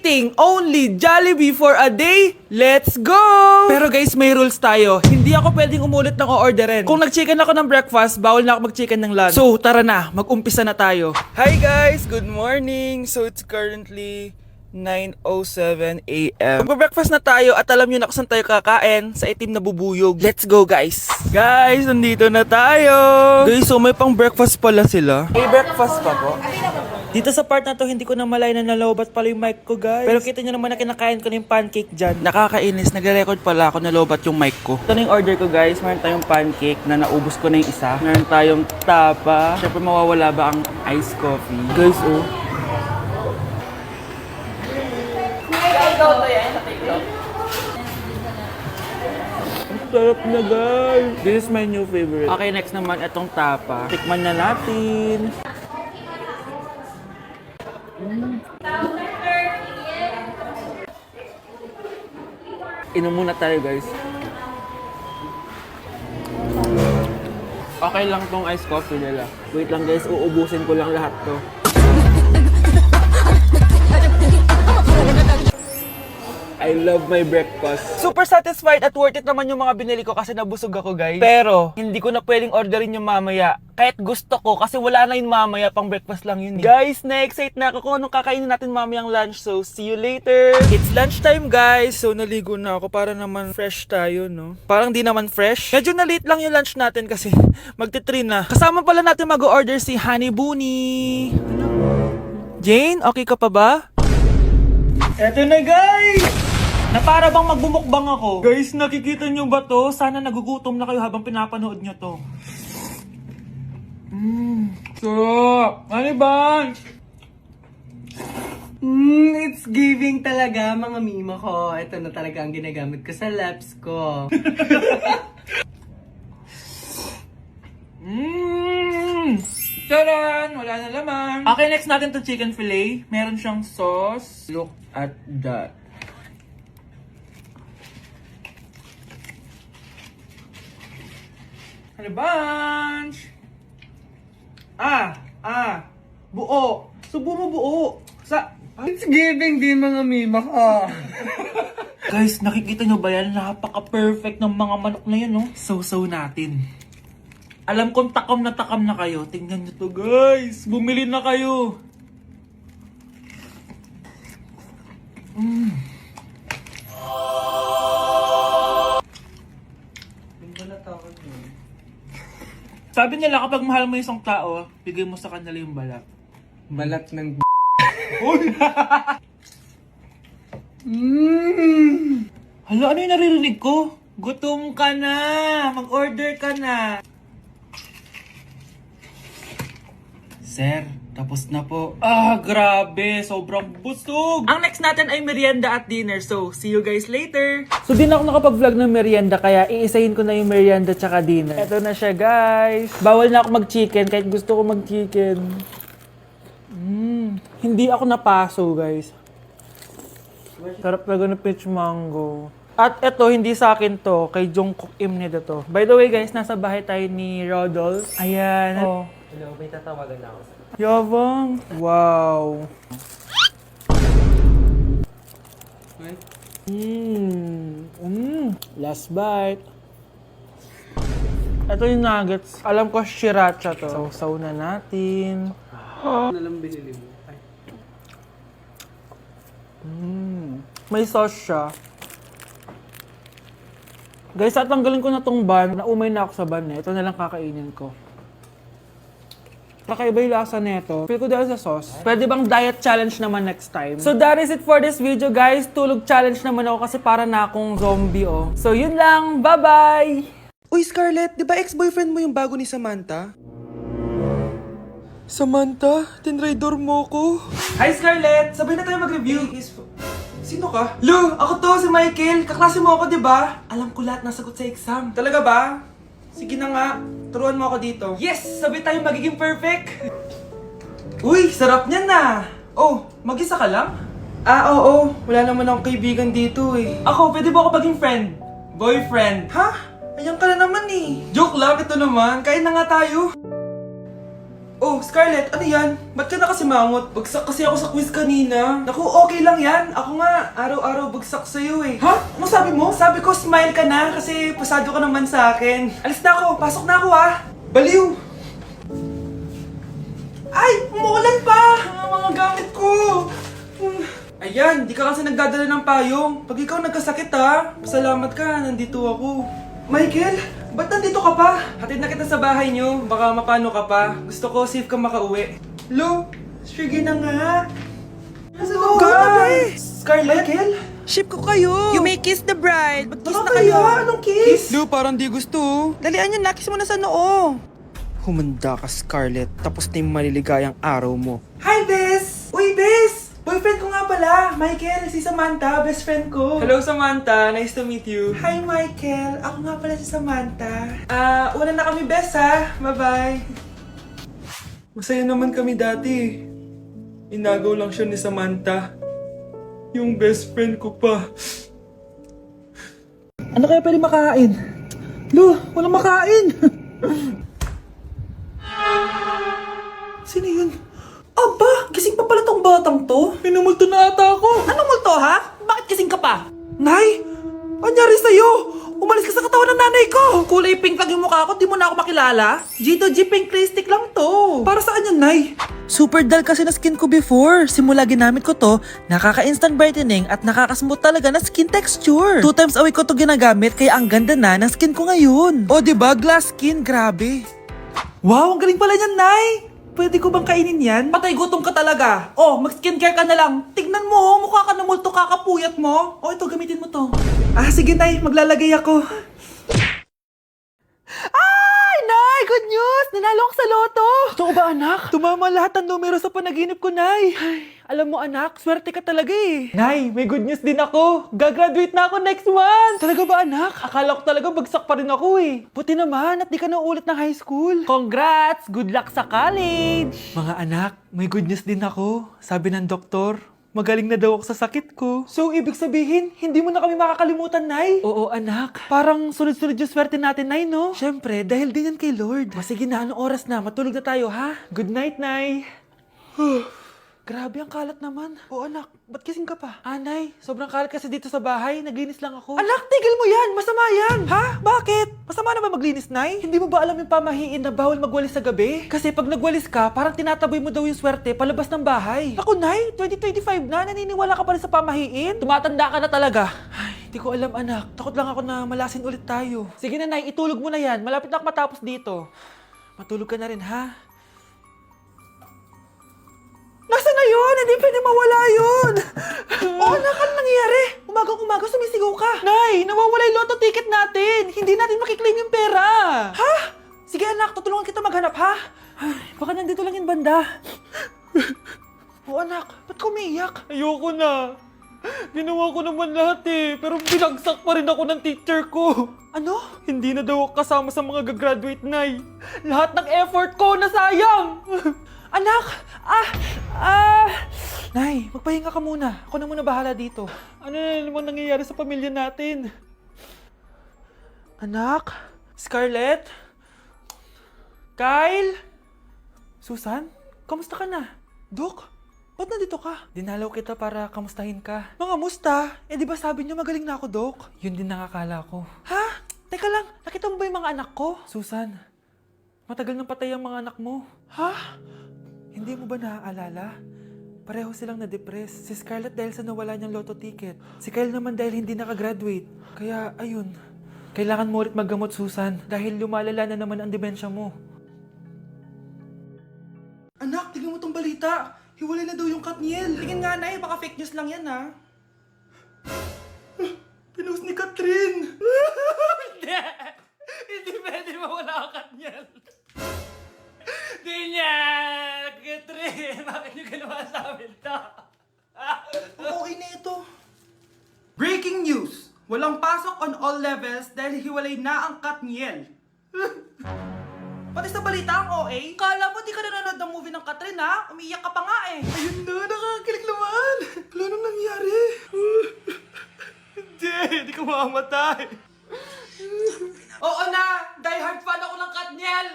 Eating only Jollibee for a day? Let's go! Pero guys, may rules tayo. Hindi ako pwedeng umulit ng o-orderin. Kung nag-chicken ako ng breakfast, bawal na ako mag-chicken ng lunch. So, tara na. Mag-umpisa na tayo. Hi guys! Good morning! So, it's currently 9:07 a.m. Magpa-breakfast na tayo at alam nyo na kung saan tayo kakain sa itim na bubuyog. Let's go guys! Guys, nandito na tayo! Guys, so may pang breakfast pala sila. May breakfast pa po? Dito sa part na to, hindi ko na malay na nalobat pala yung mic ko, guys. Pero kita nyo naman na kinakain ko na yung pancake dyan. Nakakainis, nagre-record pala ako nalobat yung mic ko. Ito na yung order ko, guys. Meron tayong pancake na naubos ko na yung isa. Meron tayong tapa. Siyempre mawawala ba ang iced coffee? Guys, oh. Sarap na guys! This is my new favorite. Okay, next naman itong tapa. Tikman na natin. Inom muna tayo guys. Okay lang tong iced coffee nila. Wait lang guys, uubusin ko lang lahat to. I love my breakfast. Super satisfied at worth it naman yung mga binili ko kasi nabusog ako guys. Pero, hindi ko na pwedeng orderin yung mamaya. Kahit gusto ko kasi wala na yung mamaya, pang breakfast lang yun. Guys, na-excite na ako kung anong kakainin natin mamayang lunch. So, see you later. It's lunchtime guys. So, naligo na ako para naman fresh tayo, no? Parang di naman fresh. Medyo na-late lang yung lunch natin kasi magti-3 na. Kasama pala natin mag-order si Honey Bunny. Jane, okay ka pa ba? Eto na guys! Na para bang magbumukbang ako. Guys, nakikita nyo ba to? Sana nagugutom na kayo habang pinapanood nyo to. Sarap! Ano ba? It's giving talaga mga mima ko. Ito na talaga ang ginagamit ko sa laps ko. Taran! Wala na laman. Okay, next natin to chicken fillet. Meron siyang sauce. Look at that. Ano bunch? Buo. Subo mo buo. It's giving din mga mima ko. Guys, nakikita nyo ba yan? Napaka-perfect ng mga manok na yan, no? So natin. Alam kong takam na kayo. Tingnan nyo to, guys. Bumili na kayo. Sabi nila kapag mahal mo isang tao, bigay mo sa kanila yung balat. Balat ng Hala, ano yung naririnig ko? Gutom ka na! Mag-order ka na! Sir, tapos na po. Grabe! Sobrang busog! Ang next natin ay merienda at dinner. So, see you guys later! So, di na ako nakapag-vlog ng merienda, kaya iisahin ko na yung merienda tsaka dinner. Ito na siya, guys! Bawal na ako mag-chicken kahit gusto ko mag-chicken. Hindi ako napaso, guys. Sarap talaga ng peach mango. At ito, hindi sa akin to. Kay Jungkook Im nito to. By the way, guys, nasa bahay tayo ni Rodolph. Ayan. Oh. Hello, may tatawagan na ako. Yabang. Wow. Last bite. Ito yung nuggets. Alam ko, sriracha to. Sausaw na natin. Ano lang binili mo? May sauce siya. Guys, tatanggalin ko na tong bun. Naumay na ako sa bun eh. Ito na lang kakainin ko. Kakaiba yung lasa nito. Feel ko dahil sa sauce. Pwede bang diet challenge naman next time? So that is it for this video guys. Tulog challenge naman ako kasi para na akong zombie oh. So yun lang. Bye-bye! Uy Scarlett, di ba ex-boyfriend mo yung bago ni Samantha? Samantha, tinraidor mo ko. Hi Scarlett! Sabay na tayo mag-review. Sino ka? Lu, ako to, si Michael. Kaklase mo ako, di ba? Alam ko lahat ng sagot sa exam. Talaga ba? Sige na nga. Turuan mo ako dito. Yes! Sabay tayo magiging perfect! Uy, sarap niyan na! Oh, mag-isa ka lang? Oo. Wala naman akong kaibigan dito eh. Ako, pwede ba ako maging friend? Boyfriend? Ha? Ayan ka na naman eh. Joke lang, ito naman. Kain na nga tayo. Oh, Scarlett, ano yan? Ba't ka nakasimangot? Bagsak kasi ako sa quiz kanina. Naku, okay lang yan. Ako nga, araw-araw bagsak sa'yo eh. Ha? Ano sabi mo? Sabi ko, smile ka na kasi pasado ka naman sa akin. Alis na ako, pasok na ako ah. Baliw! Ay, umuulan pa! Ang mga gamit ko! Ayan, di ka kasi nagdadala ng payong. Pag ikaw nagkasakit ha, pasalamat ka, nandito ako. Michael, ba't nandito ka pa? Hatid na kita sa bahay niyo, baka mapano ka pa. Gusto ko safe ka makauwi. Lo, sige na nga. Go na, Scarlett? Michael? Ship ko kayo! You may kiss the bride! Mag-kiss na kayo! Anong kiss? Lu, parang di gusto. Dalian yun, nakis mo na sa noo. Humanda ka, Scarlett. Tapos na yung maliligayang araw mo. Hi, Bes! Uy, Bes! Boyfriend ko nga pala, Michael, si Samantha, best friend ko. Hello, Samantha. Nice to meet you. Hi, Michael. Ako nga pala si Samantha. Una na kami, Bes, ha? Bye-bye. Masaya naman kami dati. Inagaw lang siya ni Samantha. Yung best friend ko pa. Ano kaya pwede makain? Lo, walang makain! Sino yun? Aba, gising pa pala tong batang to. Minumulto na ata ako. Anong multo, ha? Bakit kising ka pa? Nay! Anyari sa'yo? Umalis ka sa katawan ng nanay ko! Kulay pink lang yung mukha ko, di mo na ako makilala? Gito G pink lipstick lang to. Para saan yan, Nay? Super dull kasi na skin ko before. Simula ginamit ko to, nakaka-instant brightening at nakaka-smooth talaga na skin texture. 2 times a week ko to ginagamit kaya ang ganda na ng skin ko ngayon. O diba, glass skin, grabe. Wow, ang galing pala niyan, Nay! Pwede ko bang kainin yan? Patay gutom ka talaga. Oh, mag-skincare ka na lang. Tignan mo, mukha ka na multo kakapuyat mo. Oh, ito, gamitin mo to. Sige, Nay. Maglalagay ako. Ay, Nay! Good news! Nanalo ako sa loto! Totoo ba, anak? Tumama lahat ng numero sa panaginip ko, Nay. Alam mo, anak, swerte ka talaga eh. Nay, may good news din ako. Gagraduate na ako next month. Talaga ba, anak? Akala ko talaga bagsak pa rin ako eh. Buti naman at di ka na ulit ng high school. Congrats! Good luck sa college! Mga anak, may good news din ako. Sabi ng doktor, magaling na daw ako sa sakit ko. So, ibig sabihin, hindi mo na kami makakalimutan, Nay? Oo, anak. Parang sunod-sunod yung swerte natin, Nay, no? Siyempre, dahil din yan kay Lord. Sige na, anong oras na? Matulog na tayo, ha? Good night, Nay. Grabe, ang kalat naman. Oo, anak. Ba't kising ka pa? Nay, sobrang kalat kasi dito sa bahay. Naglinis lang ako. Anak, tigil mo yan! Masama yan! Ha? Bakit? Masama na ba maglinis, Nay? Hindi mo ba alam yung pamahiin na bawal magwalis sa gabi? Kasi pag nagwalis ka, parang tinataboy mo daw yung swerte palabas ng bahay. Ako, Nay, 2025 na. Naniniwala ka pa rin sa pamahiin? Tumatanda ka na talaga. Ay, di ko alam, anak. Takot lang ako na malasin ulit tayo. Sige na, Nay, itulog mo na yan. Malapit na ako matapos dito. Matulog ka na rin, ha? Nasaan na yun? Hindi pwede mawala yun! Oo, anak, ano nangyayari? Umagang-umaga sumisigaw ka. Nay, nawawala yung lotto ticket natin. Hindi natin makiklaim yung pera. Ha? Sige anak, tutulungan kita maghanap, ha? Ay, baka nandito lang yung banda. Oo anak, ba't ka umiiyak? Ayoko na. Ginawa ko naman lahat eh, pero binagsak pa rin ako ng teacher ko. Ano? Hindi na daw ako kasama sa mga gagraduate, Nay. Lahat ng effort ko nasayang. Anak! Nay, magpahinga ka muna. Ako na muna bahala dito. Ano na naman nangyayari sa pamilya natin? Anak? Scarlett? Kyle? Susan? Kamusta ka na? Dok? Ba't nandito ka? Dinalaw kita para kamustahin ka. Mga musta? Eh di ba sabi niyo magaling na ako, Dok? Yun din nakakala ko. Ha? Teka lang, nakita mo ba yung mga anak ko? Susan, matagal nang patay ang mga anak mo. Ha? Hindi mo ba naaalala? Pareho silang na-depress. Si Scarlett dahil sa nawala niyang lotto ticket. Si Kyle naman dahil hindi nakagraduate. Kaya, ayun. Kailangan mo ulit maggamot, Susan. Dahil lumalala na naman ang demensya mo. Anak, tingnan mo tong balita. Hiwalay na daw yung Katniel. Tingin nga, Nay. Baka fake news lang yan, ha? Pinost ni Catherine! Hindi! Hindi pwede mawala ang Katniel. Di niya! Catherine! Bakit niyo ginawa sa amin to? Okay na ito. Breaking news! Walang pasok on all levels dahil hiwalay na ang Katniel. Pati sa balita ang OA, kala mo di ka nanonood ng movie ng Catherine ha? Umiiyak ka pa nga eh. Ayun na, nakakakilig naman! Wala nang nangyari? Hindi ko mamamatay. Oo na! Die hard fan ako ng Katniel!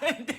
Hindi.